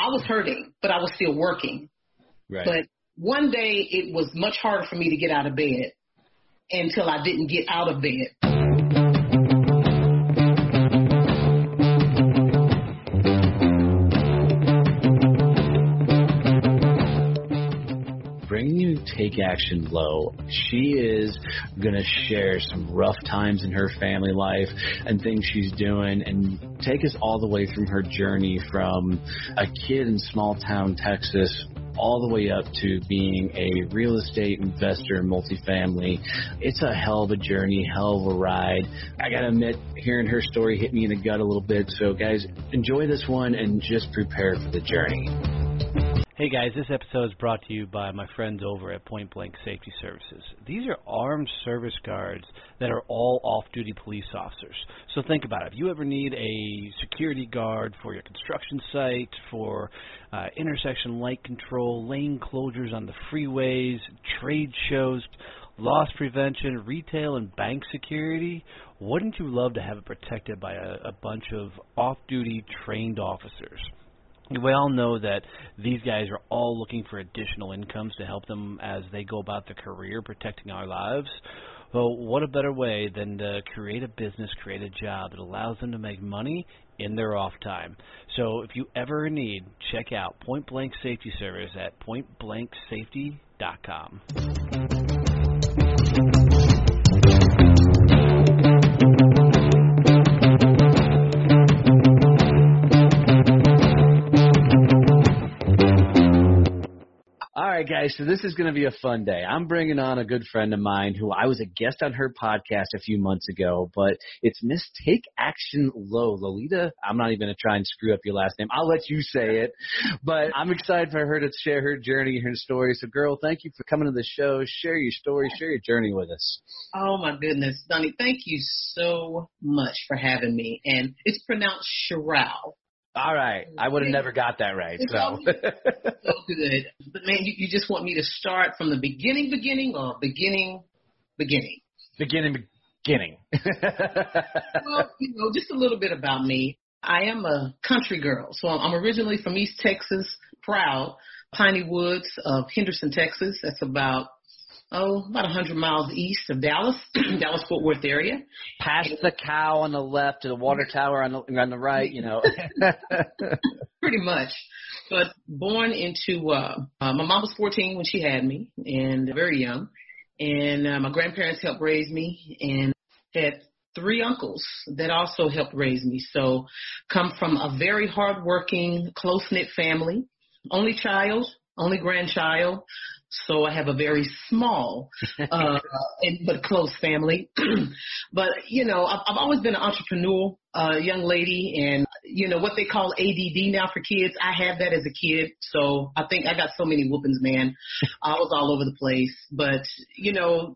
I was hurting, but I was still working. Right. But one day it was much harder for me to get out of bed until I didn't get out of bed. Bringing you Take Action Low, she is going to share some rough times in her family life and things she's doing and take us all the way through her journey from a kid in small town Texas all the way up to being a real estate investor in multifamily. It's a hell of a journey, hell of a ride. I got to admit, hearing her story hit me in the gut a little bit. So, guys, enjoy this one and just prepare for the journey. Hey guys, this episode is brought to you by my friends over at Point Blank Safety Services. These are armed service guards that are all off-duty police officers. So think about it. If you ever need a security guard for your construction site, for intersection light control, lane closures on the freeways, trade shows, loss prevention, retail and bank security, wouldn't you love to have it protected by a bunch of off-duty trained officers? We all know that these guys are all looking for additional incomes to help them as they go about their career protecting our lives. Well, what a better way than to create a business, create a job that allows them to make money in their off time. So if you ever need, check out Point Blank Safety Service at pointblanksafety.com. All right, guys, so this is going to be a fun day. I'm bringing on a good friend of mine who I was a guest on her podcast a few months ago, but it's Miss Take Action Low. Lolita, I'm not even going to try and screw up your last name. I'll let you say it, but I'm excited for her to share her journey, her story. So, girl, thank you for coming to the show. Share your story, share your journey with us. Oh, my goodness, Donnie, thank you so much for having me. And it's pronounced Sheriow. All right. I would have never got that right. So so good. But, man, you just want me to start from the beginning or beginning? Beginning. Well, just a little bit about me. I am a country girl. So I'm originally from East Texas, proud, Piney Woods of Henderson, Texas. That's about 100 miles east of Dallas, Dallas-Fort Worth area. Past the cow on the left to the water tower on the right, Pretty much. But born into, my mom was 14 when she had me, and very young. And my grandparents helped raise me and had 3 uncles that also helped raise me. So come from a very hardworking, close-knit family, only child, only grandchild. So I have a very small, but close family. But, I've always been an entrepreneurial young lady, and, what they call ADD now for kids, I had that as a kid. So I think I got so many whoopings, man. I was all over the place. But,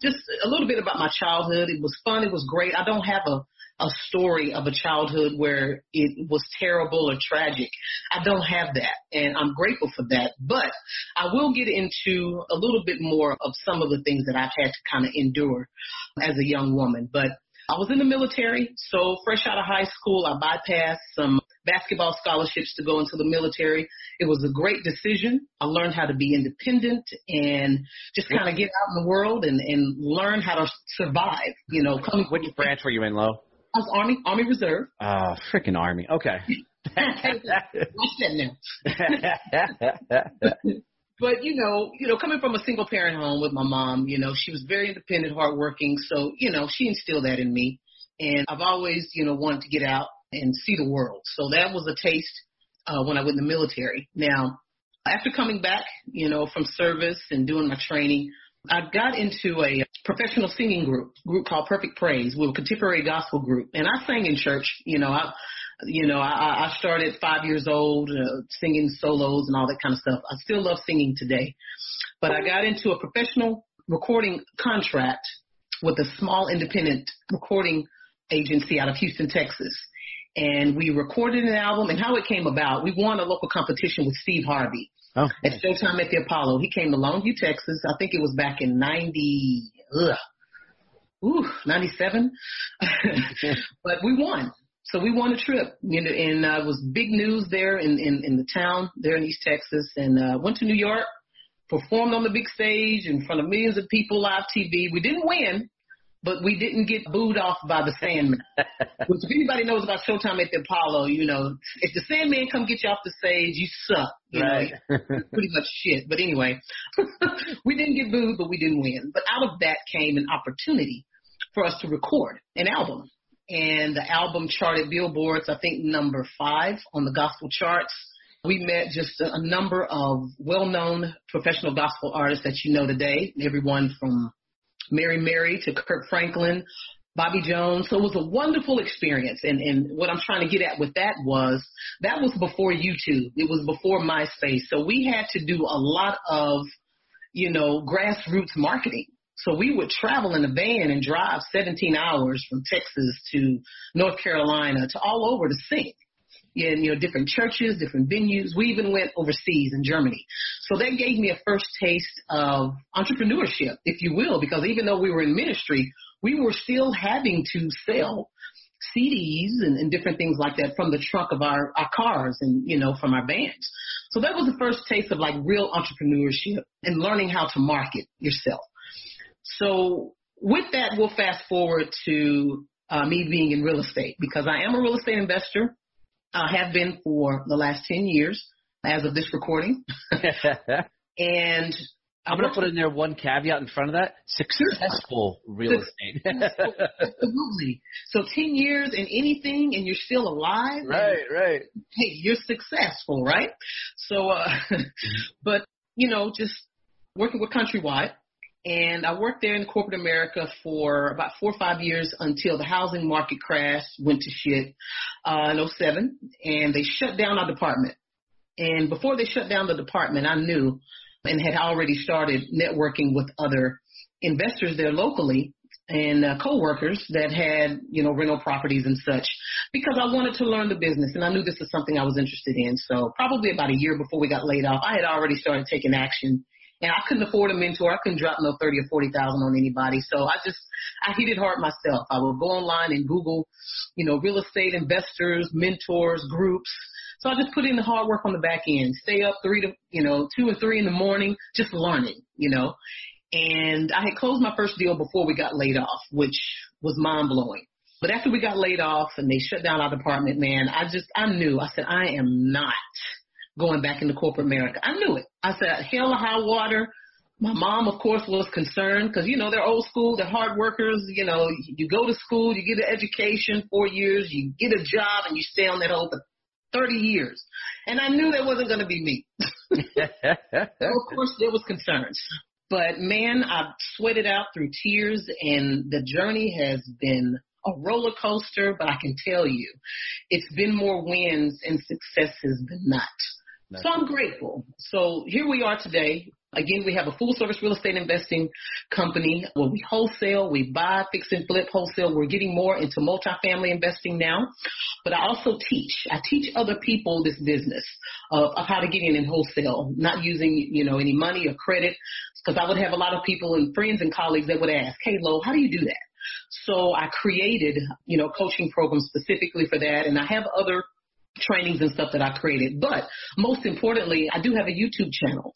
just a little bit about my childhood. It was fun. It was great. I don't have a story of a childhood where it was terrible or tragic. I don't have that, and I'm grateful for that. But I will get into a little bit more of some of the things that I've had to kind of endure as a young woman. But I was in the military, so fresh out of high school, I bypassed some basketball scholarships to go into the military. It was a great decision. I learned how to be independent and just kind of get out in the world and learn how to survive. Which branch were you in, Lo? I was Army Reserve. Freaking Army. Okay. Watch that now. But, coming from a single parent home with my mom, she was very independent, hardworking. So, she instilled that in me. And I've always, wanted to get out and see the world. So that was a taste when I went in the military. Now, after coming back, from service and doing my training, I got into a professional singing group called Perfect Praise. We were a contemporary gospel group. And I sang in church. I started 5 years old singing solos and all that kind of stuff. I still love singing today. But I got into a professional recording contract with a small independent recording agency out of Houston, Texas. And we recorded an album. And how it came about, we won a local competition with Steve Harvey. Oh. At Showtime at the Apollo. He came to Longview, Texas. I think it was back in 97. But we won. So we won a trip, and it was big news there in the town there in East Texas, and went to New York, performed on the big stage in front of millions of people, live TV. We didn't win, but we didn't get booed off by the Sandman. Which, if anybody knows about Showtime at the Apollo, if the Sandman come get you off the stage, you suck. Right. Pretty much shit. But anyway, we didn't get booed, but we didn't win. But out of that came an opportunity for us to record an album. And the album charted Billboard's, I think, number 5 on the gospel charts. We met just a number of well-known professional gospel artists that you know today, everyone from Mary to Kirk Franklin, Bobby Jones. So it was a wonderful experience. And what I'm trying to get at with that was before YouTube. It was before MySpace. So we had to do a lot of, grassroots marketing. So we would travel in a van and drive 17 hours from Texas to North Carolina to all over to sing. In different churches, different venues. We even went overseas in Germany. So that gave me a first taste of entrepreneurship, if you will, because even though we were in ministry, we were still having to sell CDs and different things like that from the trunk of our cars and, from our vans. So that was the first taste of like real entrepreneurship and learning how to market yourself. So with that, we'll fast forward to me being in real estate, because I am a real estate investor. I have been for the last 10 years as of this recording. And I'm going to put in there one caveat in front of that: successful real estate. Absolutely. So 10 years in anything and you're still alive. Right. Hey, you're successful, right? So, but, just working with Countrywide. And I worked there in corporate America for about 4 or 5 years until the housing market crashed, went to shit in 2007, and they shut down our department. And before they shut down the department, I knew and had already started networking with other investors there locally and coworkers that had, rental properties and such, because I wanted to learn the business, and I knew this was something I was interested in. So probably about a year before we got laid off, I had already started taking action. And I couldn't afford a mentor. I couldn't drop no 30 or 40,000 on anybody. So I hit it hard myself. I would go online and Google, real estate investors, mentors, groups. So I just put in the hard work on the back end, stay up 2 or 3 in the morning, just learning, And I had closed my first deal before we got laid off, which was mind blowing. But after we got laid off and they shut down our department, man, I knew. I said, I am not going back into corporate America. I knew it. I said, hell or high water. My mom, of course, was concerned because, they're old school, they're hard workers. You go to school, you get an education, 4 years, you get a job, and you stay on that hole for 30 years. And I knew that wasn't going to be me. So, of course, there was concerns. But, man, I sweated out through tears, and the journey has been a roller coaster, but I can tell you it's been more wins and successes than not. So I'm grateful. So here we are today. Again, we have a full-service real estate investing company where we wholesale, we buy, fix, and flip wholesale. We're getting more into multifamily investing now. But I also teach. I teach other people this business of how to get in and wholesale, not using, any money or credit, because I would have a lot of people and friends and colleagues that would ask, hey, Lo, how do you do that? So I created, coaching programs specifically for that, and I have other trainings and stuff that I created. But most importantly, I do have a YouTube channel,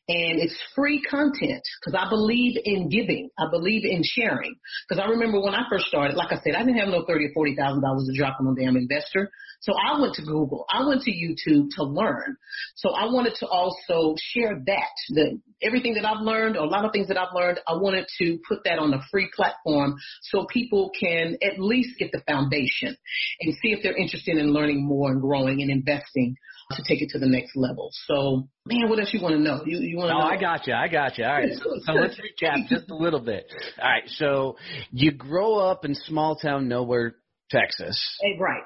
and it's free content because I believe in giving. I believe in sharing. Because I remember when I first started, like I said, I didn't have no $30,000 or $40,000 to drop on a damn investor. So I went to Google. I went to YouTube to learn. So I wanted to also share that, everything that I've learned, or a lot of things that I've learned, I wanted to put that on a free platform so people can at least get the foundation and see if they're interested in learning more and growing and investing to take it to the next level. So, man, what else you want to know? You want to know? I got you. All right. So let's recap just a little bit. All right. So you grow up in small town nowhere, Texas. Hey, right.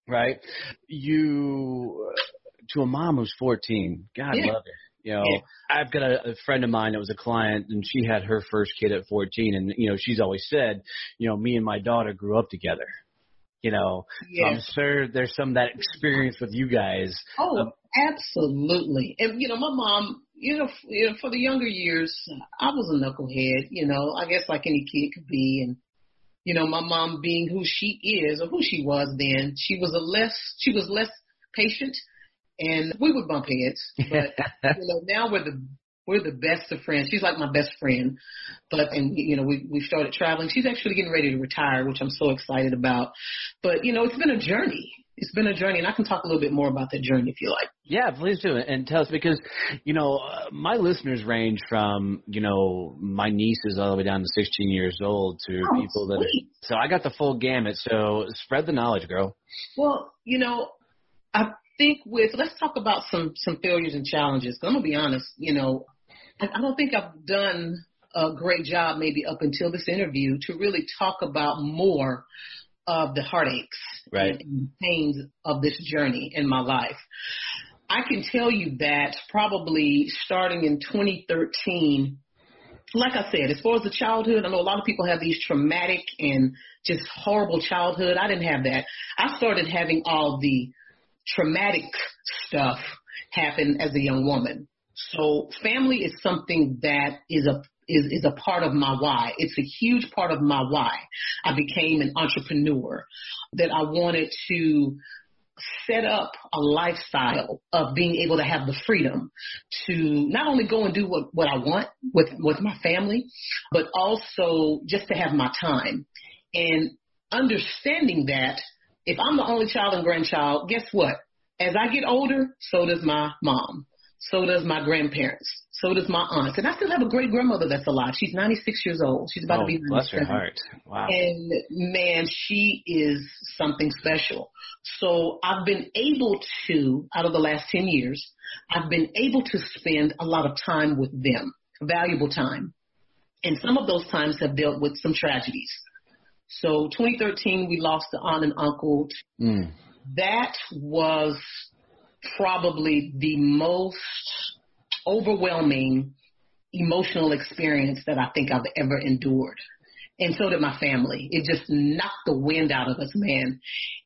Right. You, to a mom who's 14, God love it. I've got a friend of mine that was a client, and she had her first kid at 14. And, she's always said, me and my daughter grew up together. So I'm sure there's some of that experience with you guys. Oh, absolutely. And, my mom, for the younger years, I was a knucklehead, I guess like any kid could be. And My mom being who she is or who she was then, she was less patient, and we would bump heads. But now we're the best of friends. She's like my best friend. We started traveling. She's actually getting ready to retire, which I'm so excited about. But it's been a journey. It's been a journey, and I can talk a little bit more about that journey if you like. Yeah, please do. And tell us, because, my listeners range from, my nieces all the way down to 16 years old to people that are, so I got the full gamut. So spread the knowledge, girl. Well, I think let's talk about some failures and challenges. I'm going to be honest, I don't think I've done a great job maybe up until this interview to really talk about more of the heartaches and pains of this journey in my life. I can tell you that probably starting in 2013, like I said, as far as the childhood, I know a lot of people have these traumatic and just horrible childhood. I didn't have that. I started having all the traumatic stuff happen as a young woman. So family is something that is a part of my why. It's a huge part of my why. I became an entrepreneur, that I wanted to set up a lifestyle of being able to have the freedom to not only go and do what I want with my family, but also just to have my time. And understanding that if I'm the only child and grandchild, guess what? As I get older, so does my mom. So does my grandparents. So does my aunt. And I still have a great grandmother that's alive. She's 96 years old. She's about to be 97. Bless her heart. Wow. And man, she is something special. So I've been able to, out of the last 10 years, I've been able to spend a lot of time with them, valuable time. And some of those times have dealt with some tragedies. So 2013, we lost an aunt and uncle. That was probably the most overwhelming emotional experience that I think I've ever endured. And so did my family. It just knocked the wind out of us, man.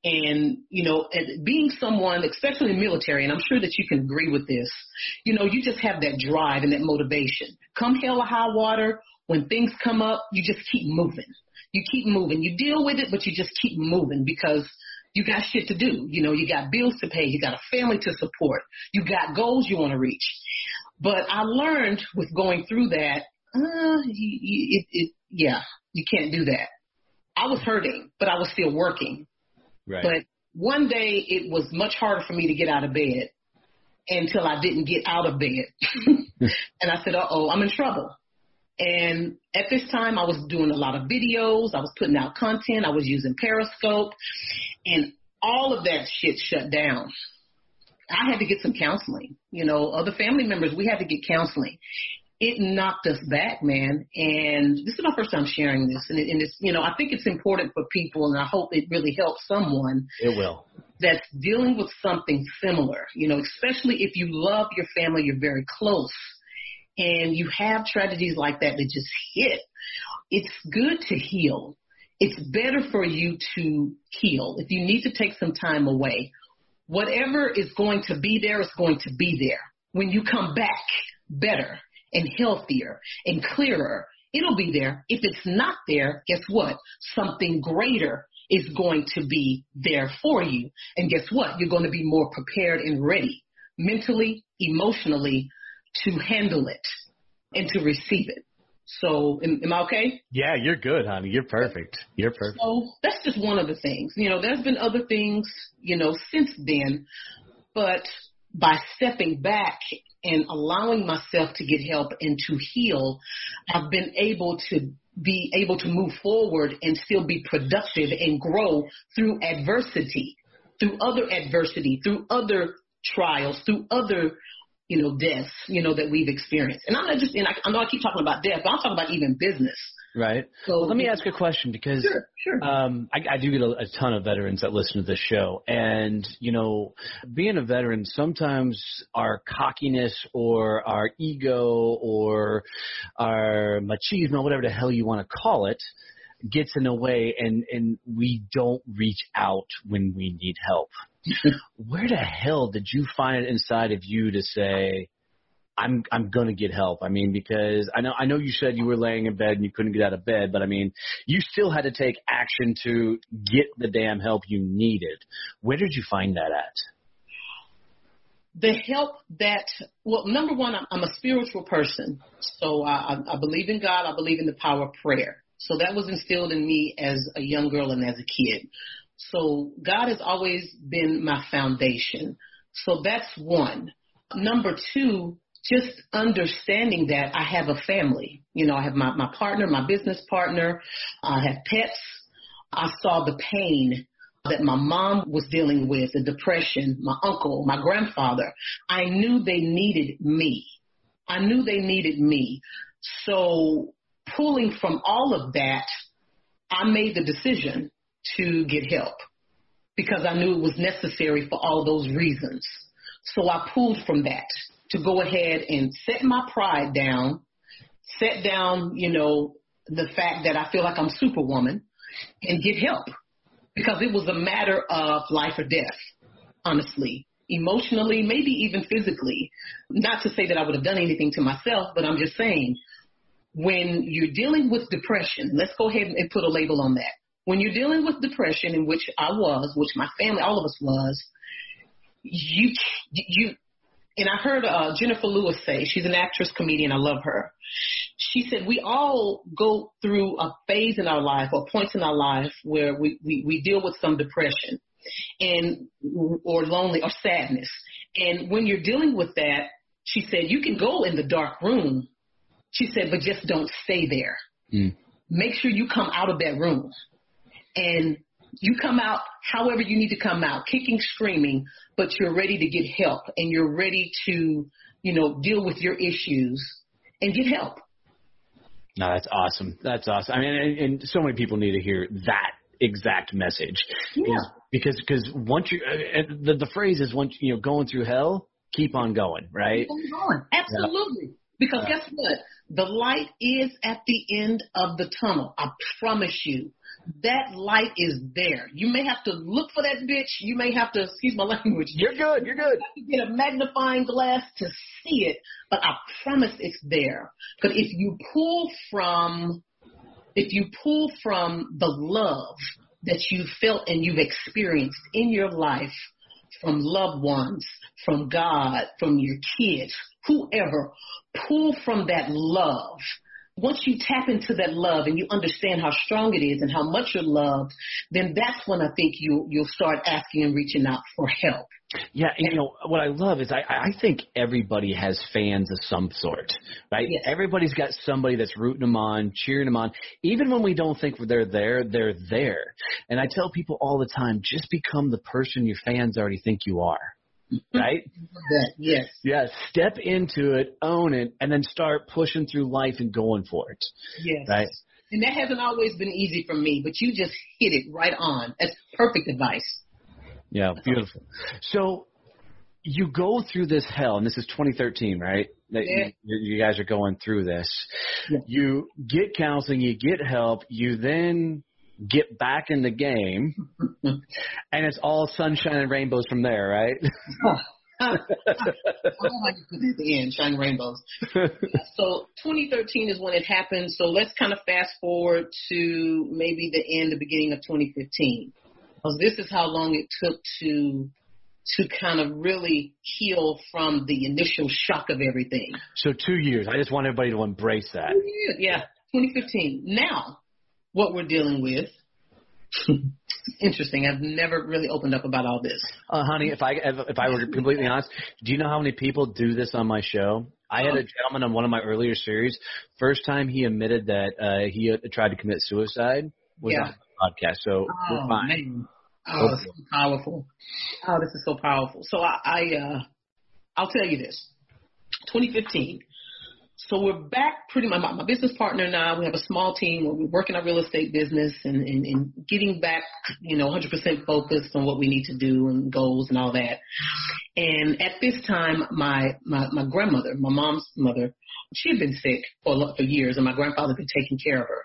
And, being someone, especially in the military, and I'm sure that you can agree with this, you just have that drive and that motivation. Come hell or high water, when things come up, you just keep moving. You keep moving. You deal with it, but you just keep moving because you got shit to do. You got bills to pay. You got a family to support. You got goals you want to reach. But I learned with going through that, you can't do that. I was hurting, but I was still working. Right. But one day it was much harder for me to get out of bed until I didn't get out of bed. And I said, I'm in trouble. And at this time, I was doing a lot of videos. I was putting out content. I was using Periscope. And all of that shit shut down. I had to get some counseling. Other family members, we had to get counseling. It knocked us back, man. And this is my first time sharing this. And it's, I think it's important for people, and I hope it really helps someone. It will. That's dealing with something similar, especially if you love your family, you're very close, and you have tragedies like that just hit. It's good to heal. It's better for you to heal. If you need to take some time away, whatever is going to be there is going to be there. When you come back better and healthier and clearer, it'll be there. If it's not there, guess what? Something greater is going to be there for you. And guess what? You're going to be more prepared and ready mentally, emotionally to handle it and to receive it. So am I okay? Yeah, you're good, honey. You're perfect. You're perfect. So that's just one of the things. There's been other things, since then. But by stepping back and allowing myself to get help and to heal, I've been able to move forward and still be productive and grow through adversity, through other trials, through other deaths, that we've experienced. And I'm not just, I know I keep talking about death, but I'm talking about even business. Right. So let me ask a question, because sure. I do get a ton of veterans that listen to this show. And, being a veteran, sometimes our cockiness or our ego or our machismo, whatever the hell you want to call it, gets in the way, and we don't reach out when we need help. Where the hell did you find it inside of you to say, I'm going to get help. I mean, because I know you said you were laying in bed and you couldn't get out of bed, but I mean, you still had to take action to get the damn help you needed. Where did you find that at? The help that, well, number one, I'm a spiritual person. So I believe in God. I believe in the power of prayer. So that was instilled in me as a young girl and as a kid. So God has always been my foundation. So that's one. Number two, just understanding that I have a family. You know, I have my partner, my business partner. I have pets. I saw the pain that my mom was dealing with, the depression, my uncle, my grandfather. I knew they needed me. So pulling from all of that, I made the decision to get help because I knew it was necessary for all those reasons. So I pulled from that to go ahead and set my pride down, set down, you know, the fact that I feel like I'm Superwoman and get help. Because it was a matter of life or death, honestly, emotionally, maybe even physically. Not to say that I would have done anything to myself, but I'm just saying when you're dealing with depression, let's go ahead and put a label on that. When you're dealing with depression, in which I was, which my family, all of us was, you and I heard Jennifer Lewis say, she's an actress, comedian, I love her. She said we all go through a phase in our life or points in our life where we deal with some depression and or lonely or sadness. And when you're dealing with that, she said, you can go in the dark room. She said, but just don't stay there. Make sure you come out of that room. And you come out however you need to come out, kicking, screaming, but you're ready to get help and you're ready to, you know, deal with your issues and get help. No, that's awesome. That's awesome. I mean, and so many people need to hear that exact message. Yeah. Because once you, the phrase is once, you know, going through hell, keep on going, right? Keep on going. Absolutely. Yeah. Because guess what? The light is at the end of the tunnel. I promise you. That light is there. You may have to look for that bitch. You may have to, excuse my language. You're good. You're good. You have to get a magnifying glass to see it, but I promise it's there. Because if you pull from the love that you felt and you've experienced in your life from loved ones, from God, from your kids, whoever, pull from that love. Once you tap into that love and you understand how strong it is and how much you're loved, then that's when I think you'll start asking and reaching out for help. Yeah, and you know, what I love is I think everybody has fans of some sort, right? Yes. Everybody's got somebody that's rooting them on, cheering them on. Even when we don't think they're there, they're there. And I tell people all the time, just become the person your fans already think you are. Right? Yes. Yeah. Step into it, own it, and then start pushing through life and going for it. Yes. Right? And that hasn't always been easy for me, but you just hit it right on. That's perfect advice. Yeah, beautiful. So you go through this hell, and this is 2013, right? Yeah. You guys are going through this. Yeah. You get counseling, you get help, you then get back in the game, and it's all sunshine and rainbows from there, right? I don't like to put it at the end, shining rainbows. So 2013 is when it happened. So let's kind of fast forward to maybe the beginning of 2015. Because this is how long it took to kind of really heal from the initial shock of everything. So 2 years. I just want everybody to embrace that. Yeah, 2015. Now, what we're dealing with, interesting. I've never really opened up about all this. Honey, if I were completely honest, do you know how many people do this on my show? I had a gentleman on one of my earlier series. First time he admitted that he tried to commit suicide was on the podcast. So we're fine. Man. Oh, this is so powerful. Oh, this is so powerful. So I'll tell you this. 2015. So we're back pretty much. My business partner and I, we have a small team where we work in our real estate business and getting back, 100% focused on what we need to do and goals and all that. And at this time, my grandmother, my mom's mother, she had been sick for years, and my grandfather had been taking care of her.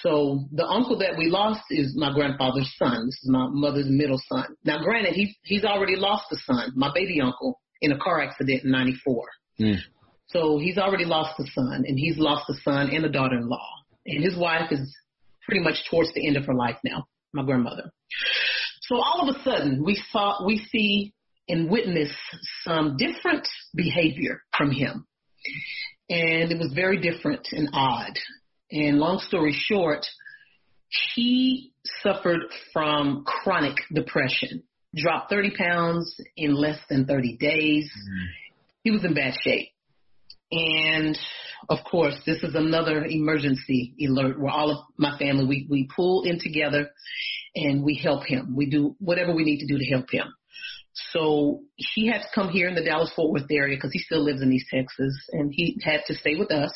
So the uncle that we lost is my grandfather's son. This is my mother's middle son. Now, granted, he's already lost a son, my baby uncle, in a car accident in 94. So he's already lost a son, and he's lost a son and a daughter-in-law. And his wife is pretty much towards the end of her life now, my grandmother. So all of a sudden, we see and witness some different behavior from him. And it was very different and odd. And long story short, he suffered from chronic depression, dropped 30 pounds in less than 30 days. He was in bad shape. And, of course, this is another emergency alert where all of my family, we pull in together and we help him. We do whatever we need to do to help him. So he had to come here in the Dallas-Fort Worth area because he still lives in East Texas, and he had to stay with us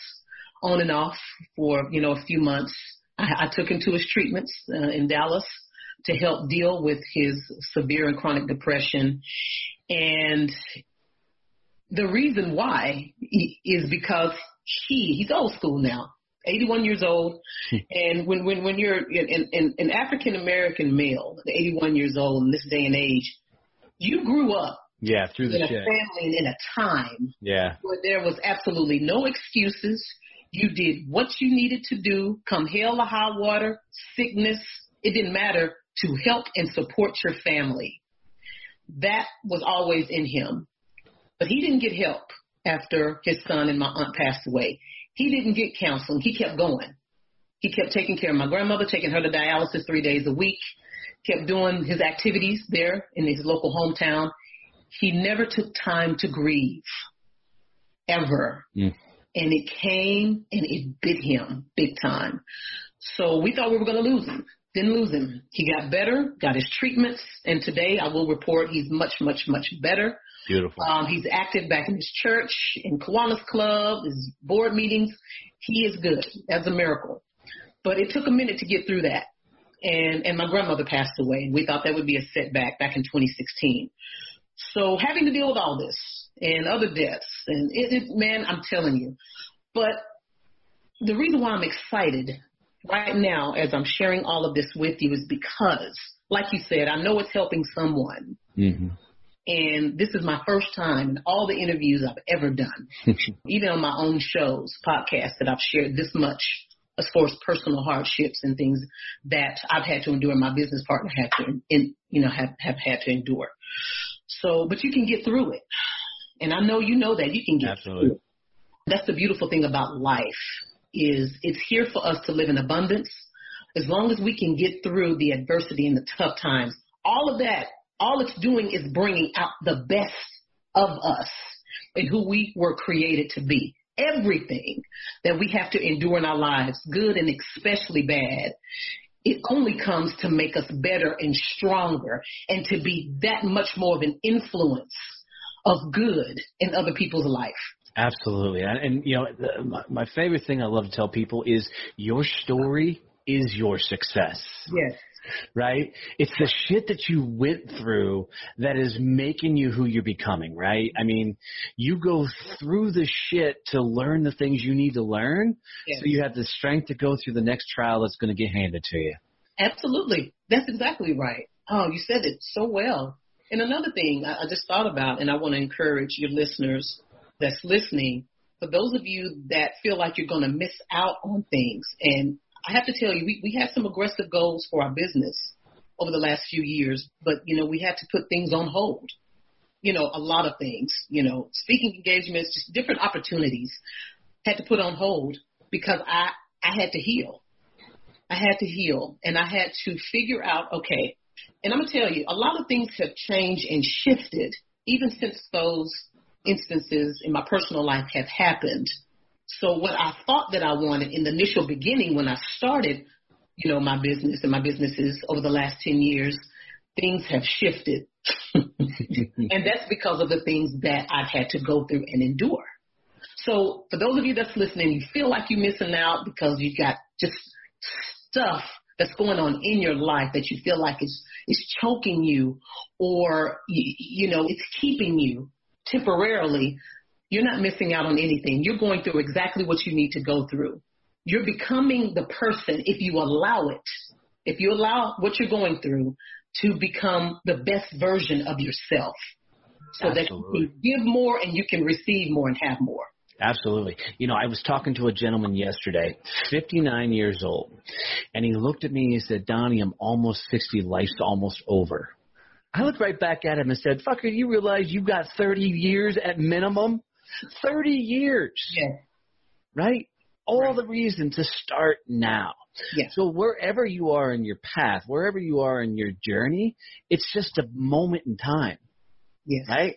on and off for, a few months. I took him to his treatments in Dallas to help deal with his severe and chronic depression. And the reason why is because he's old school now, 81 years old. And when you're an African-American male, 81 years old in this day and age, you grew up through the in a shit. family and in a time where there was absolutely no excuses. You did what you needed to do, come hell or high water, sickness. It didn't matter, to help and support your family. That was always in him. But he didn't get help after his son and my aunt passed away. He didn't get counseling. He kept going. He kept taking care of my grandmother, taking her to dialysis 3 days a week, kept doing his activities there in his local hometown. He never took time to grieve, ever. And it came and it bit him big time. So we thought we were going to lose him. Didn't lose him. He got better, got his treatments, and today I will report he's much, much, much better. Beautiful. He's active back in his church, in Kiwanis Club, his board meetings. He is good. That's a miracle. But it took a minute to get through that. And my grandmother passed away, and we thought that would be a setback back in 2016. So having to deal with all this and other deaths, and man, I'm telling you. But the reason why I'm excited right now as I'm sharing all of this with you is because, like you said, I know it's helping someone. And this is my first time in all the interviews I've ever done, even on my own shows, podcasts, that I've shared this much as far as personal hardships and things that I've had to endure, my business partner had to, have had to endure. So, but you can get through it. And I know you know that you can get through it. That's the beautiful thing about life, is it's here for us to live in abundance. As long as we can get through the adversity and the tough times, all of that, all it's doing is bringing out the best of us and who we were created to be. Everything that we have to endure in our lives, good and especially bad, it only comes to make us better and stronger and to be that much more of an influence of good in other people's life. Absolutely. And my favorite thing I love to tell people is your story is your success. Yes. Right? It's the shit that you went through that is making you who you're becoming, right? I mean, you go through the shit to learn the things you need to learn, so you have the strength to go through the next trial that's going to get handed to you. Absolutely. That's exactly right. Oh, you said it so well. And another thing I just thought about, and I want to encourage your listeners that's listening, for those of you that feel like you're going to miss out on things, and I have to tell you, we had some aggressive goals for our business over the last few years, but, we had to put things on hold. A lot of things, speaking engagements, just different opportunities had to put on hold because I had to heal. I had to heal, and I had to figure out, okay, and I'm going to tell you, a lot of things have changed and shifted even since those instances in my personal life have happened. So what I thought that I wanted in the initial beginning when I started, my business and my businesses over the last 10 years, things have shifted. And that's because of the things that I've had to go through and endure. So for those of you that's listening, you feel like you're missing out because you've got just stuff that's going on in your life that you feel like is choking you, or, it's keeping you temporarily. You're not missing out on anything. You're going through exactly what you need to go through. You're becoming the person, if you allow it, if you allow what you're going through to become the best version of yourself, so Absolutely. That you can give more and you can receive more and have more. Absolutely. You know, I was talking to a gentleman yesterday, 59 years old, and he looked at me and he said, Donnie, I'm almost 60. Life's almost over. I looked right back at him and said, fucker, you realize you've got 30 years at minimum? 30 years. Yeah. Right? All the reason to start now. Yeah. So wherever you are in your path, wherever you are in your journey, it's just a moment in time. Yes. Right?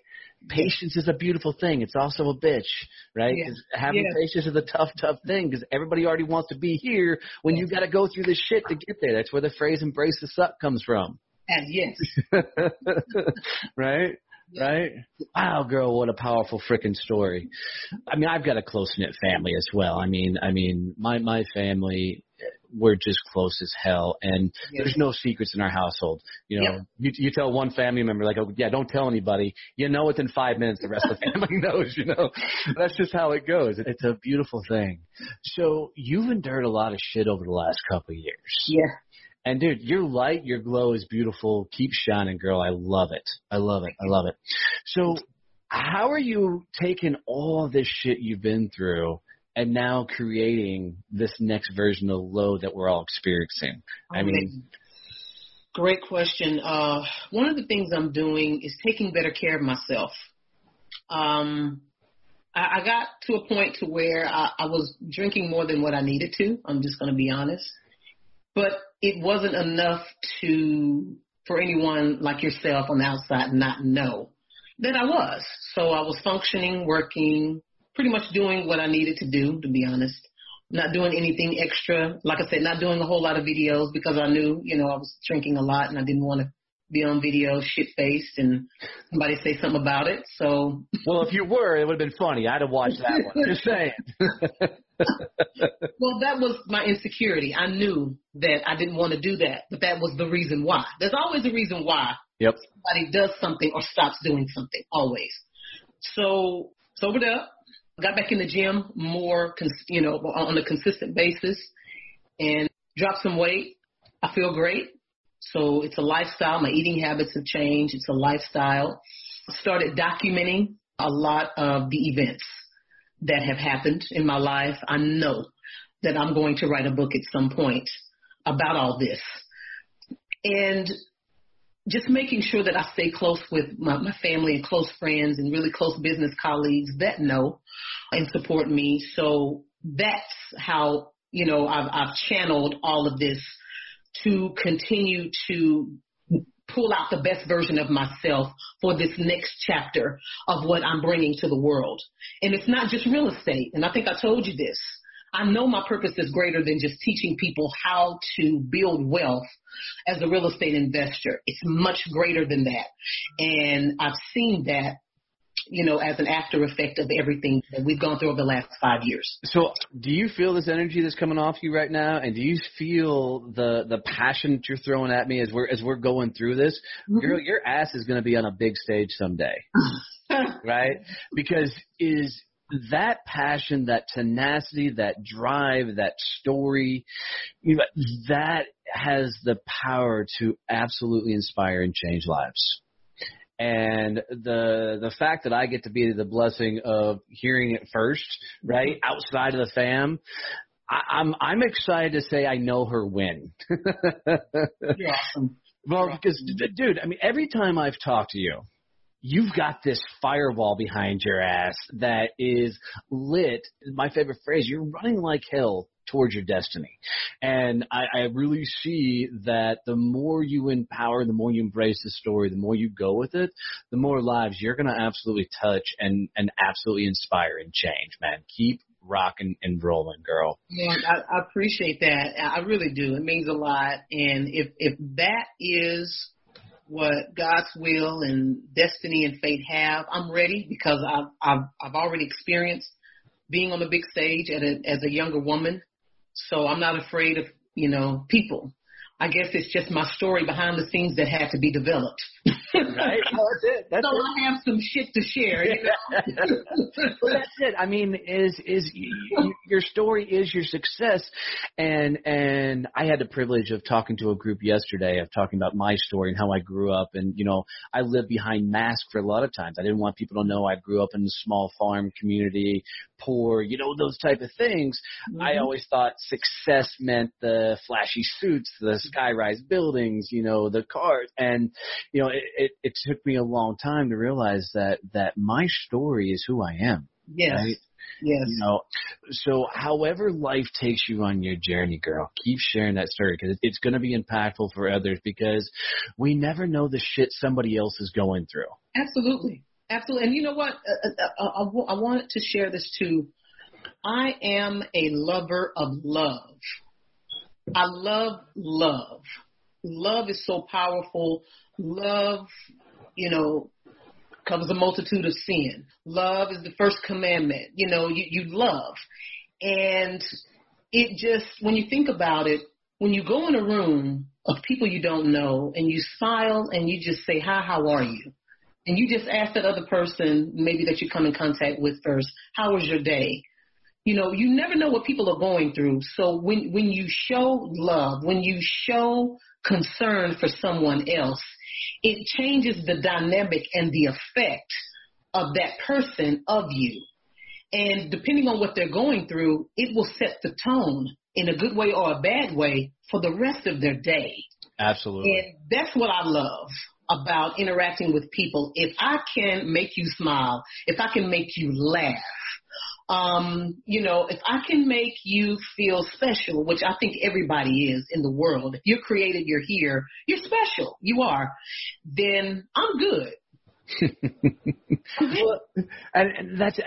Patience is a beautiful thing. It's also a bitch, right? Yeah. Having patience is a tough thing because everybody already wants to be here when you got to go through this shit to get there. That's where the phrase "embrace the suck" comes from. And yes. Right? Yeah. Right? Wow, girl, what a powerful freaking story. I mean, I've got a close-knit family as well. I mean, my family, we're just close as hell, and there's no secrets in our household. You know, you tell one family member, like, oh, yeah, don't tell anybody. You know within 5 minutes the rest of the family knows, you know. That's just how it goes. It's a beautiful thing. So you've endured a lot of shit over the last couple of years. Yeah. And, dude, your light, your glow is beautiful. Keep shining, girl. I love it. I love it. I love it. So how are you taking all this shit you've been through and now creating this next version of Low that we're all experiencing? I mean, great question. One of the things I'm doing is taking better care of myself. I got to a point to where I was drinking more than what I needed to. I'm just going to be honest. But it wasn't enough for anyone like yourself on the outside not know that I was. So I was functioning, working, pretty much doing what I needed to do, to be honest. Not doing anything extra. Like I said, not doing a whole lot of videos because I knew, you know, I was drinking a lot and I didn't want to be on video shit-faced and somebody say something about it. So, well, if you were, it would have been funny. I'd have watched that one. Just saying. Well, that was my insecurity. I knew that I didn't want to do that, but that was the reason why. There's always a reason why somebody does something or stops doing something, always. So, sobered up, got back in the gym more, on a consistent basis and dropped some weight. I feel great. So it's a lifestyle. My eating habits have changed. It's a lifestyle. I started documenting a lot of the events that have happened in my life. I know that I'm going to write a book at some point about all this. And just making sure that I stay close with my family and close friends and really close business colleagues that know and support me. So that's how, I've channeled all of this to continue to pull out the best version of myself for this next chapter of what I'm bringing to the world. And it's not just real estate. And I think I told you this. I know my purpose is greater than just teaching people how to build wealth as a real estate investor. It's much greater than that. And I've seen that, as an after effect of everything that we've gone through over the last 5 years. So do you feel this energy that's coming off you right now? And do you feel the passion that you're throwing at me as we're going through this? Mm-hmm. Girl, your ass is going to be on a big stage someday, right? Because is that passion, that tenacity, that drive, that story, that has the power to absolutely inspire and change lives. And the fact that I get to be the blessing of hearing it first, right, outside of the fam, I'm excited to say I know her win. You're awesome. Well, because, dude, I mean, every time I've talked to you, you've got this firewall behind your ass that is lit. My favorite phrase, you're running like hell towards your destiny. And I really see that the more you empower, the more you embrace the story, the more you go with it, the more lives you're going to absolutely touch and absolutely inspire and change, man. Keep rocking and rolling, girl. Yeah, I appreciate that. I really do. It means a lot. And if that is what God's will and destiny and fate have, I'm ready because I've already experienced being on the big stage as a younger woman. So I'm not afraid of, people. I guess it's just my story behind the scenes that had to be developed. Right? Oh, that's it. That's so it. I have some shit to share. You know? Well, that's it. I mean, your story is your success, and I had the privilege of talking to a group yesterday of talking about my story and how I grew up, and I lived behind masks for a lot of times. I didn't want people to know I grew up in a small farm community, poor, those type of things. Mm-hmm. I always thought success meant the flashy suits, the sky-rise buildings, the cars, and it took me a long time to realize that my story is who I am. Yes. Right? Yes. So however life takes you on your journey, girl, keep sharing that story because it's going to be impactful for others because we never know the shit somebody else is going through. Absolutely. Absolutely. And you know what? I wanted to share this too. I am a lover of love. I love love. Love is so powerful. Love, covers a multitude of sin. Love is the first commandment. You love. And it just, when you think about it, when you go in a room of people you don't know and you smile and you just say, hi, how are you? And you just ask that other person maybe that you come in contact with first, how was your day? You never know what people are going through. So when you show love, when you show concern for someone else, it changes the dynamic and the effect of that person of you. And depending on what they're going through, it will set the tone in a good way or a bad way for the rest of their day. Absolutely. And that's what I love about interacting with people. If I can make you smile, if I can make you laugh, if I can make you feel special, which I think everybody is in the world, if you're created, you're here, you're special, you are, then I'm good. Well, and that's,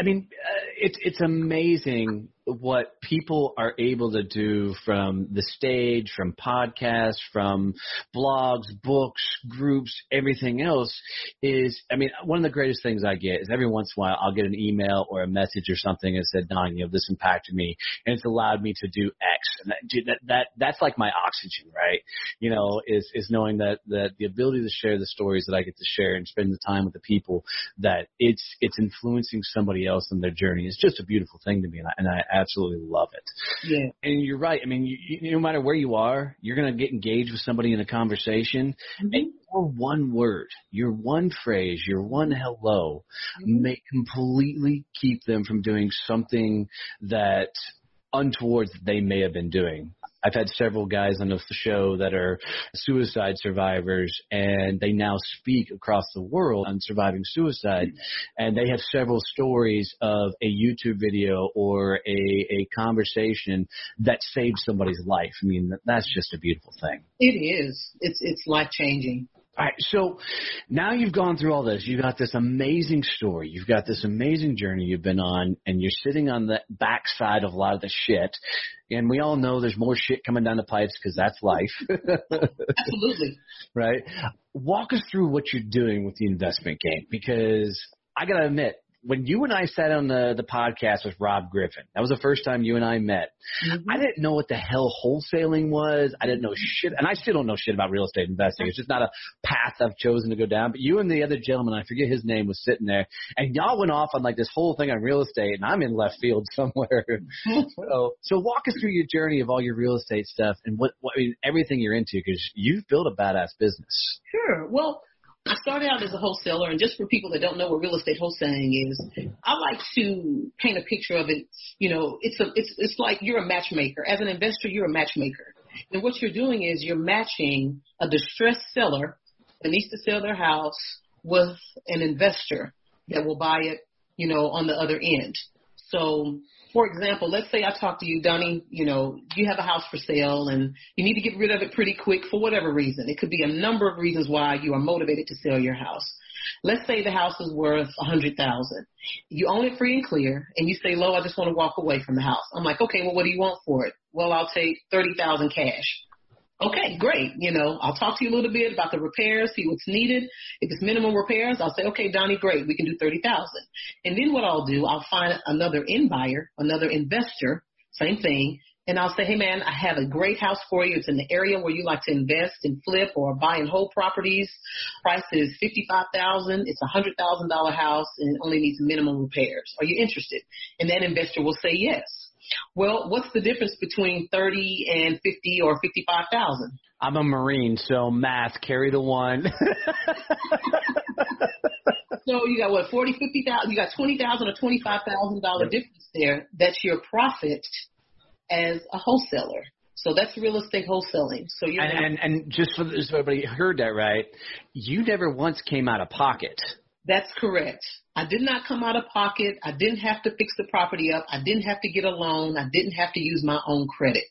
it's amazing what people are able to do from the stage, from podcasts, from blogs, books, groups, everything else is, one of the greatest things I get is every once in a while I'll get an email or a message or something that said, Don, this impacted me and it's allowed me to do X. And that's like my oxygen, right? Is knowing that the ability to share the stories that I get to share and spend the time with the people that it's influencing somebody else in their journey is just a beautiful thing to me. And I absolutely love it. Yeah. And you're right. No matter where you are, you're going to get engaged with somebody in a conversation. Mm-hmm. And your one word, your one phrase, your one hello may completely keep them from doing something that untoward they may have been doing. I've had several guys on the show that are suicide survivors, and they now speak across the world on surviving suicide. And they have several stories of a YouTube video or a conversation that saved somebody's life. That's just a beautiful thing. It is. It's life-changing. All right, so now you've gone through all this. You've got this amazing story. You've got this amazing journey you've been on, and you're sitting on the backside of a lot of the shit. And we all know there's more shit coming down the pipes because that's life. Absolutely. Right? Walk us through what you're doing with the investment game, because I got to admit, when you and I sat on the podcast with Rob Griffin, that was the first time you and I met. Mm-hmm. I didn't know what the hell wholesaling was. I didn't know shit. And I still don't know shit about real estate investing. It's just not a path I've chosen to go down. But you and the other gentleman, I forget his name, was sitting there. And y'all went off on like this whole thing on real estate. And I'm in left field somewhere. So walk us through your journey of all your real estate stuff and everything you're into, because you've built a badass business. Sure. Well, I started out as a wholesaler, and just for people that don't know what real estate wholesaling is, I like to paint a picture of it. It's like you're a matchmaker. As an investor, you're a matchmaker. And what you're doing is you're matching a distressed seller that needs to sell their house with an investor that will buy it, on the other end. So, for example, let's say I talk to you, Donnie, you have a house for sale and you need to get rid of it pretty quick for whatever reason. It could be a number of reasons why you are motivated to sell your house. Let's say the house is worth $100,000. You own it free and clear, and you say, Lo, I just want to walk away from the house. I'm like, okay, well, what do you want for it? Well, I'll take $30,000 cash. Okay, great. I'll talk to you a little bit about the repairs, see what's needed. If it's minimum repairs, I'll say, okay, Donnie, great. We can do $30,000. And then what I'll do, I'll find another end buyer, another investor, same thing. And I'll say, hey, man, I have a great house for you. It's in the area where you like to invest and flip or buy and hold properties. Price is $55,000. It's a $100,000 house and it only needs minimum repairs. Are you interested? And that investor will say yes. Well, what's the difference between 30 and 50 or 55,000? I'm a Marine, so math, carry the one. So you got what, 40, 50,000? You got $20,000 or $25,000 difference there. That's your profit as a wholesaler. So that's real estate wholesaling. So you're and just so everybody heard that right, you never once came out of pocket. That's correct. I did not come out of pocket. I didn't have to fix the property up. I didn't have to get a loan. I didn't have to use my own credit.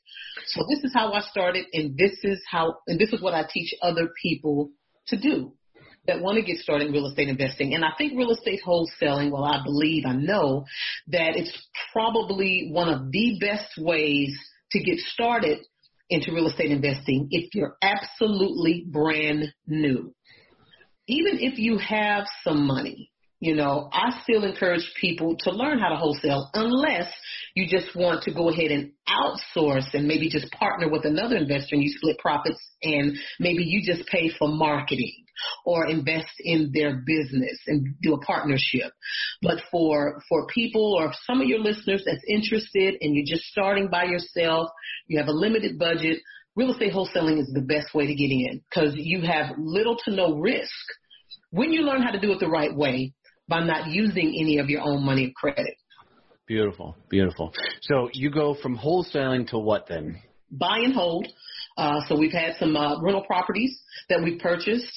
So this is how I started, and this is what I teach other people to do that want to get started in real estate investing. And I think real estate wholesaling, well, I know that it's probably one of the best ways to get started into real estate investing if you're absolutely brand new. Even if you have some money, I still encourage people to learn how to wholesale unless you just want to go ahead and outsource and maybe just partner with another investor and you split profits and maybe you just pay for marketing or invest in their business and do a partnership. But for people or some of your listeners that's interested and you're just starting by yourself, you have a limited budget, real estate wholesaling is the best way to get in because you have little to no risk when you learn how to do it the right way by not using any of your own money or credit. Beautiful, beautiful. So you go from wholesaling to what then? Buy and hold. So we've had some rental properties that we've purchased.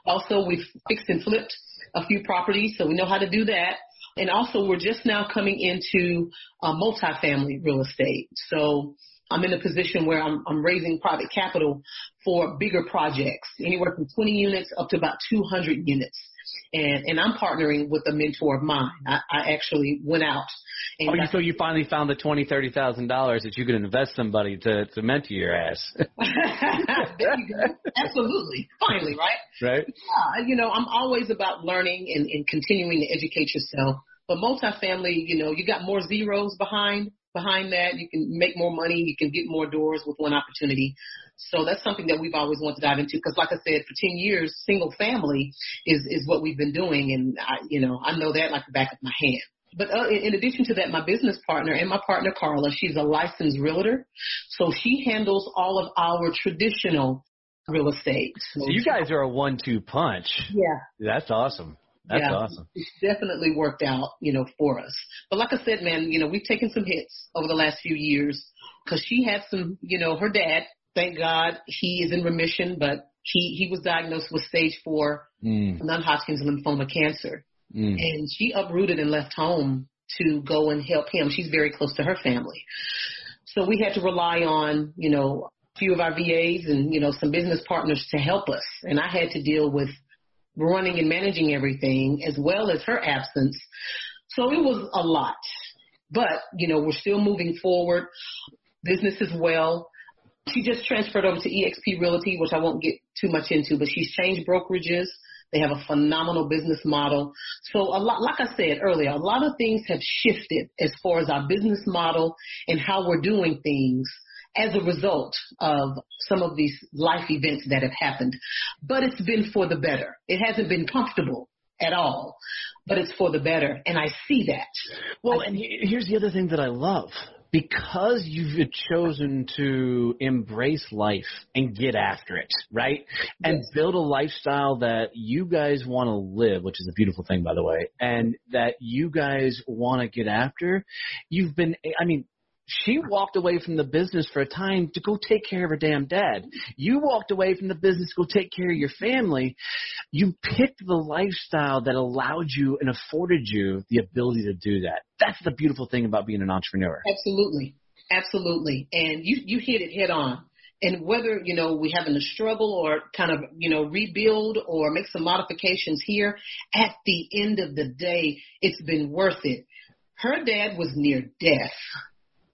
Also, we've fixed and flipped a few properties, so we know how to do that. And also, we're just now coming into multifamily real estate. So I'm in a position where I'm raising private capital for bigger projects, anywhere from 20 units up to about 200 units. And I'm partnering with a mentor of mine. I actually went out. And so you finally found the $20,000, $30,000 that you could invest somebody to mentor your ass. There you go. Absolutely. Finally, right? Right. Yeah, I'm always about learning and continuing to educate yourself. But multifamily, you got more zeros behind that. You can make more money. You can get more doors with one opportunity. So that's something that we've always wanted to dive into because, like I said, for 10 years, single family is what we've been doing. And, I know that like the back of my hand. But in addition to that, my business partner and my partner, Carla, she's a licensed realtor. So she handles all of our traditional real estate. So you guys are a 1-2 punch. Yeah. That's awesome. That's awesome. It's definitely worked out, for us. But like I said, man, we've taken some hits over the last few years because she had some, her dad, thank God he is in remission, but he was diagnosed with stage 4 non-Hodgkin's lymphoma cancer. And she uprooted and left home to go and help him. She's very close to her family. So we had to rely on, a few of our VAs and, some business partners to help us. And I had to deal with running and managing everything as well as her absence. So it was a lot. But, we're still moving forward. Business as well. She just transferred over to eXp Realty, which I won't get too much into, but she's changed brokerages. They have a phenomenal business model. So a lot, like I said earlier, a lot of things have shifted as far as our business model and how we're doing things as a result of some of these life events that have happened. But it's been for the better. It hasn't been comfortable at all, but it's for the better. And I see that. Well, and here's the other thing that I love. Because you've chosen to embrace life and get after it, right? And build a lifestyle that you guys want to live, which is a beautiful thing, by the way, and that you guys want to get after. She walked away from the business for a time to go take care of her damn dad. You walked away from the business to go take care of your family. You picked the lifestyle that allowed you and afforded you the ability to do that. That's the beautiful thing about being an entrepreneur. Absolutely. Absolutely. And you hit it head on. And whether, we having to struggle or kind of, rebuild or make some modifications here, at the end of the day, it's been worth it. Her dad was near death.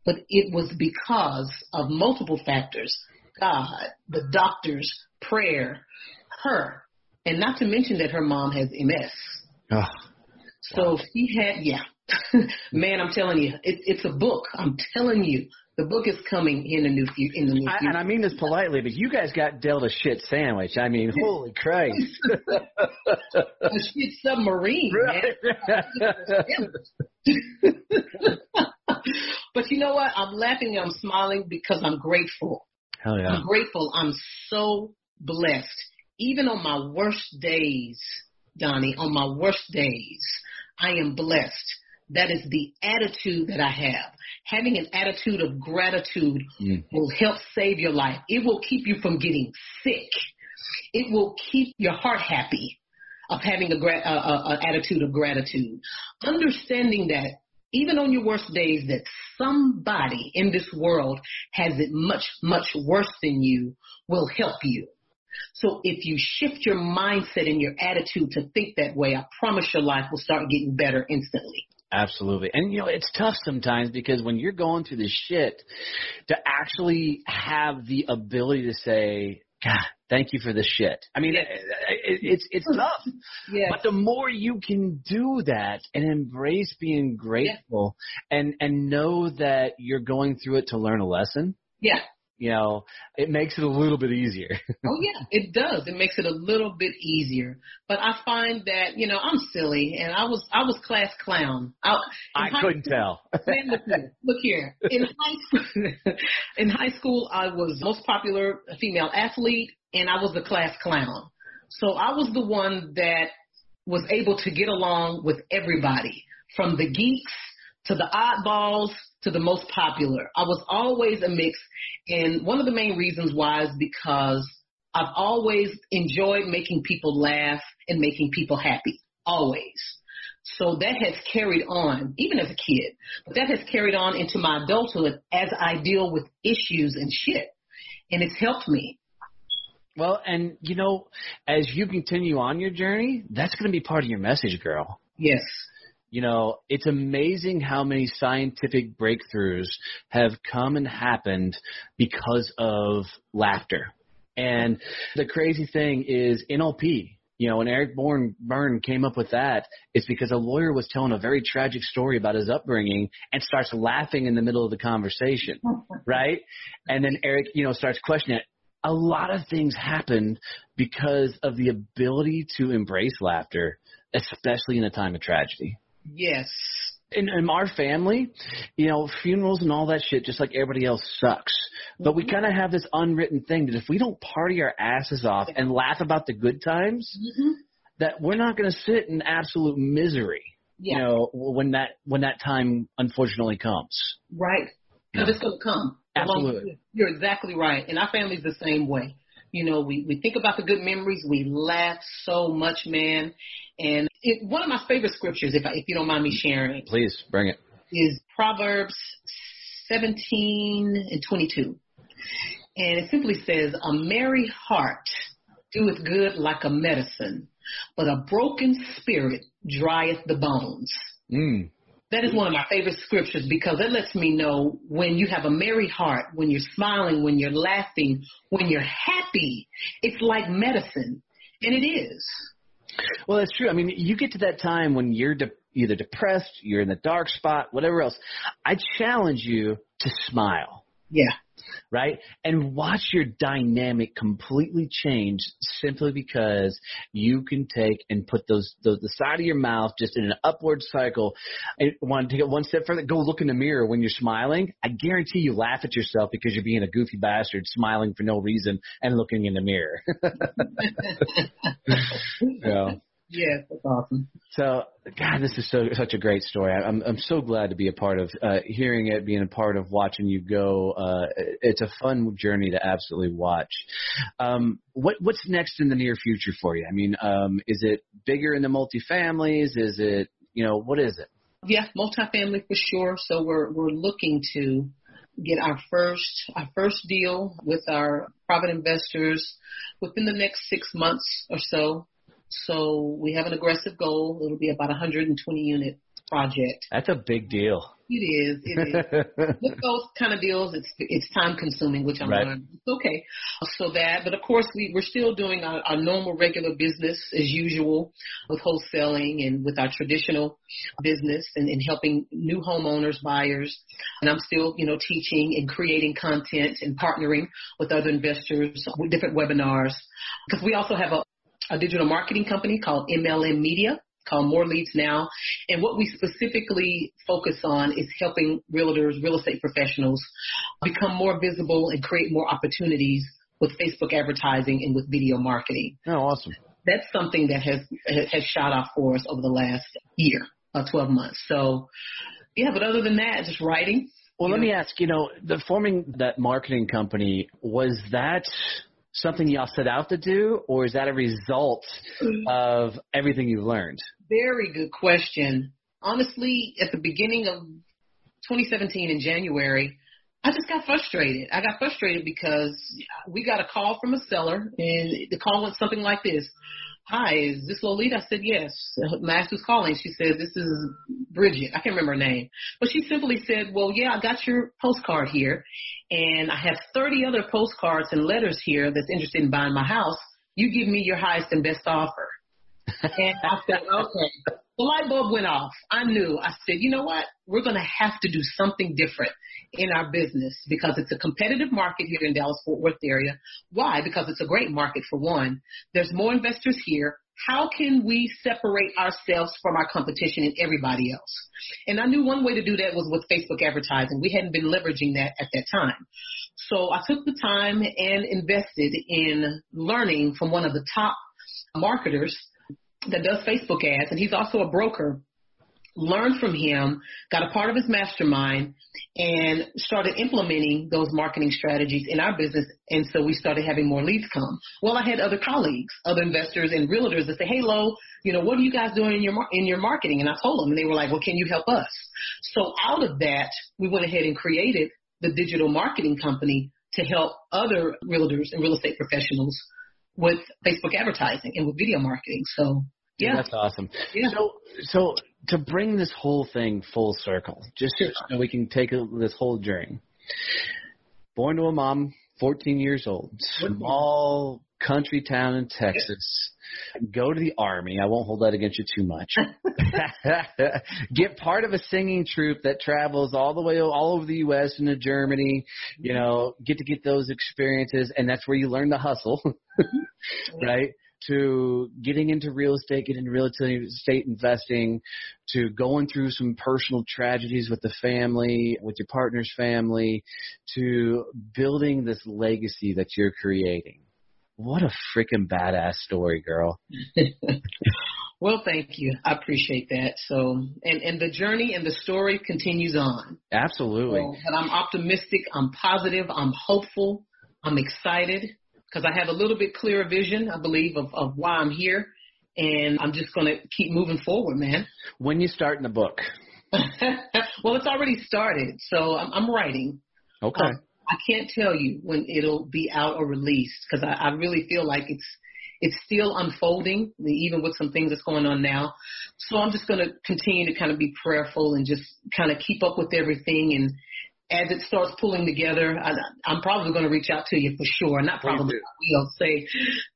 But it was because of multiple factors, God, the doctors, prayer, her, and not to mention that her mom has MS. Oh, so wow. she had, Man, I'm telling you, it's a book. I'm telling you, the book is coming in the near future. And I mean this politely, but you guys got dealt a shit sandwich. I mean, holy Christ. A shit submarine, man. But you know what? I'm laughing and I'm smiling because I'm grateful. Hell yeah. I'm grateful. I'm so blessed. Even on my worst days, Donnie, on my worst days, I am blessed. That is the attitude that I have. Having an attitude of gratitude will help save your life. It will keep you from getting sick. It will keep your heart happy of having an attitude of gratitude. Understanding that even on your worst days, that somebody in this world has it much, much worse than you will help you. So if you shift your mindset and your attitude to think that way, I promise your life will start getting better instantly. Absolutely. And, you know, it's tough sometimes because when you're going through this shit, to actually have the ability to say, God, thank you for this shit. I mean, it's tough. Yeah. But the more you can do that and embrace being grateful and know that you're going through it to learn a lesson. Yeah. You know, it makes it a little bit easier. Oh, yeah, it does. It makes it a little bit easier. But I find that, you know, I'm silly, and I was class clown. I couldn't tell. Man, look here. In high school, I was the most popular female athlete, and I was the class clown. So I was the one that was able to get along with everybody, from the geeks to the oddballs to the most popular. I was always a mix. And one of the main reasons why is because I've always enjoyed making people laugh and making people happy. Always. So that has carried on, even as a kid. But that has carried on into my adulthood as I deal with issues and shit. And it's helped me. Well, and, you know, as you continue on your journey, that's going to be part of your message, girl. Yes. You know, it's amazing how many scientific breakthroughs have come and happened because of laughter. And the crazy thing is NLP. You know, when Eric Byrne came up with that, it's because a lawyer was telling a very tragic story about his upbringing and starts laughing in the middle of the conversation, right? And then Eric, you know, starts questioning it. A lot of things happen because of the ability to embrace laughter, especially in a time of tragedy. Yes. In our family, you know, funerals and all that shit, just like everybody else, sucks. But we kind of have this unwritten thing that if we don't party our asses off and laugh about the good times, that we're not going to sit in absolute misery, you know, when that time unfortunately comes. Right. Because it's going to come. Absolutely. You're exactly right. And our family's the same way. You know, we think about the good memories. We laugh so much, man. And one of my favorite scriptures, if you don't mind me sharing. Please, bring it. Is Proverbs 17:22. And it simply says, a merry heart doeth good like a medicine, but a broken spirit drieth the bones. That is one of my favorite scriptures because it lets me know when you have a merry heart, when you're smiling, when you're laughing, when you're happy, it's like medicine. And it is. Well, that's true. I mean, you get to that time when you're either depressed, you're in the dark spot, whatever else. I challenge you to smile. Yeah. Right? And watch your dynamic completely change simply because you can take and put the side of your mouth just in an upward cycle. And want to take it one step further, go look in the mirror when you're smiling. I guarantee you laugh at yourself because you're being a goofy bastard smiling for no reason and looking in the mirror. Yeah. Yes, that's awesome. So, God, this is such a great story. I'm so glad to be a part of hearing it, being a part of watching you go. It's a fun journey to absolutely watch. What's next in the near future for you? I mean, is it bigger in the multifamilies? Is it, you know, what is it? Yeah, multifamily for sure. So we're looking to get our first deal with our private investors within the next 6 months or so. So we have an aggressive goal. It'll be about a 120-unit project. That's a big deal. It is. With those kind of deals, it's time consuming, which I'm learning. It's okay. But of course, we're still doing our normal, regular business as usual with wholesaling and with our traditional business and helping new homeowners, buyers. And I'm still, teaching and creating content and partnering with other investors with different webinars. Because we also have a digital marketing company called MLM Media, called More Leads Now. And what we specifically focus on is helping realtors, real estate professionals become more visible and create more opportunities with Facebook advertising and with video marketing. Oh, awesome. That's something that has shot off for us over the last year, 12 months. So, but other than that, just writing. Well, let me ask, the forming that marketing company, was that something y'all set out to do, or is that a result of everything you've learned? Very good question. Honestly, at the beginning of 2017 in January, I just got frustrated. I got frustrated because we got a call from a seller, and the call went something like this. Hi, is this Lolita? I said, yes. I asked who's calling. She said, this is Bridget. I can't remember her name. But she simply said, well, I got your postcard here, and I have 30 other postcards and letters here that's interested in buying my house. You give me your highest and best offer. And I said, okay. The light bulb went off. I knew. I said, you know what? We're going to have to do something different in our business because it's a competitive market here in Dallas-Fort Worth area. Why? Because it's a great market, for one. There's more investors here. How can we separate ourselves from our competition and everybody else? And I knew one way to do that was with Facebook advertising. We hadn't been leveraging that at that time. So I took the time and invested in learning from one of the top marketers that does Facebook ads, and he's also a broker. Learned from him, got a part of his mastermind, and started implementing those marketing strategies in our business. And so we started having more leads come. Well, I had other colleagues, other investors and realtors that say, hey, Lo, what are you guys doing in your marketing? And I told them, and they were like, well, can you help us? So out of that, we went ahead and created the digital marketing company to help other realtors and real estate professionals with Facebook advertising and with video marketing. So, yeah. That's awesome. Yeah. So to bring this whole thing full circle, just so we can take this whole journey. Born to a mom, 14 years old, small country town in Texas. Go to the Army. I won't hold that against you too much. Get part of a singing troupe that travels all over the U.S. and to Germany. Get those experiences, and that's where you learn to hustle, right? To getting into real estate, getting into real estate investing, to going through some personal tragedies with the family, with your partner's family, to building this legacy that you're creating. What a freaking badass story, girl. Well, thank you. I appreciate that. So, and the journey and the story continues on. Absolutely. But I'm optimistic. I'm positive. I'm hopeful. I'm excited because I have a little bit clearer vision, I believe, of why I'm here. And I'm just going to keep moving forward, man. When you starting the book? Well, it's already started. So I'm writing. Okay. I can't tell you when it'll be out or released because I really feel like it's still unfolding, even with some things that's going on now. So I'm just going to continue to kind of be prayerful and just kind of keep up with everything. And as it starts pulling together, I'm probably going to reach out to you for sure. Not probably. I'll say,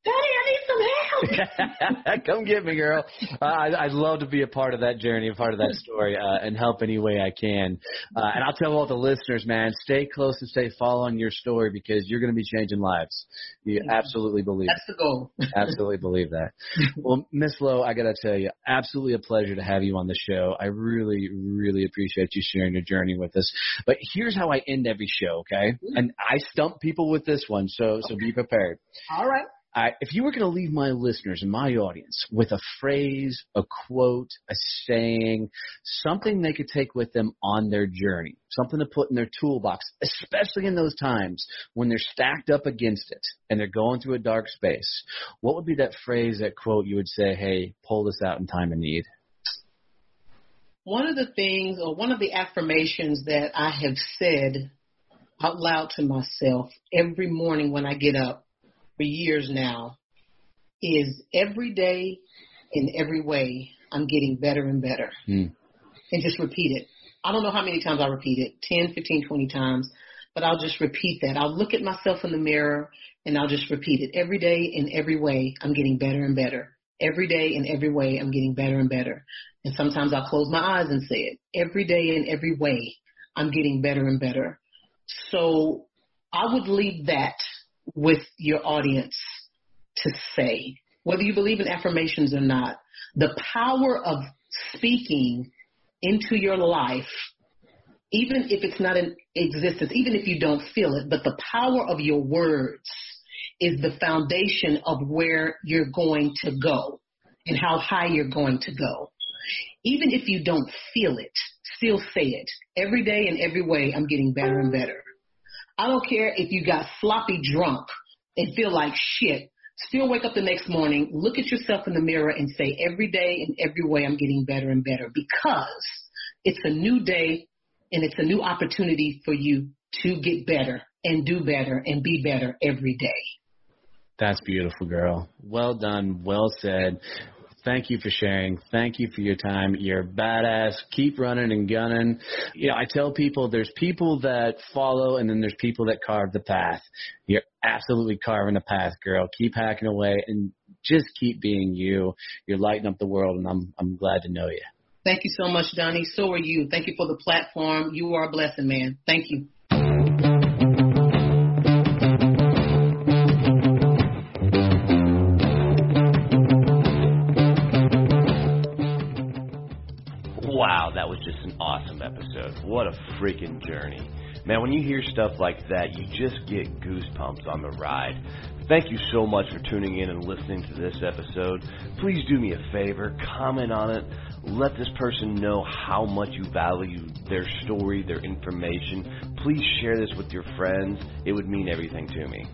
Daddy, I need some help. Come get me, girl. I'd love to be a part of that journey, a part of that story, and help any way I can. And I'll tell all the listeners, man, stay close and stay following your story because you're going to be changing lives. You absolutely believe That's the goal. Absolutely believe that. Well, Miss Lo, I got to tell you, absolutely a pleasure to have you on the show. I really, really appreciate you sharing your journey with us. But here's how I end every show, okay? And I stump people with this one, so be prepared. All right. If you were going to leave my listeners and my audience with a phrase, a quote, a saying, something they could take with them on their journey, something to put in their toolbox, especially in those times when they're stacked up against it and they're going through a dark space, what would be that phrase, that quote you would say, hey, pull this out in time of need? One of the things or one of the affirmations that I have said out loud to myself every morning when I get up for years now is every day in every way I'm getting better and better. And just repeat it I don't know how many times I repeat it, 10, 15, 20 times, but I'll just repeat that. I'll look at myself in the mirror and I'll just repeat it. Every day in every way, I'm getting better and better. Every day in every way, I'm getting better and better. And sometimes I'll close my eyes and say it. Every day in every way, I'm getting better and better. So I would leave that with your audience to say, whether you believe in affirmations or not, the power of speaking into your life, even if it's not in existence, even if you don't feel it, but the power of your words is the foundation of where you're going to go and how high you're going to go. Even if you don't feel it, still say it. Every day in every way, I'm getting better and better. I don't care if you got sloppy drunk and feel like shit. Still wake up the next morning, look at yourself in the mirror and say, every day in every way, I'm getting better and better, because it's a new day and it's a new opportunity for you to get better and do better and be better every day. That's beautiful, girl. Well done. Well said. Thank you for sharing. Thank you for your time. You're badass. Keep running and gunning. You know, I tell people there's people that follow and then there's people that carve the path. You're absolutely carving the path, girl. Keep hacking away and just keep being you. You're lighting up the world, and I'm glad to know you. Thank you so much, Donnie. So are you. Thank you for the platform. You are a blessing, man. Thank you. Wow, that was just an awesome episode. What a freaking journey. Man, when you hear stuff like that, you just get goosebumps on the ride. Thank you so much for tuning in and listening to this episode. Please do me a favor, comment on it. Let this person know how much you value their story, their information. Please share this with your friends. It would mean everything to me.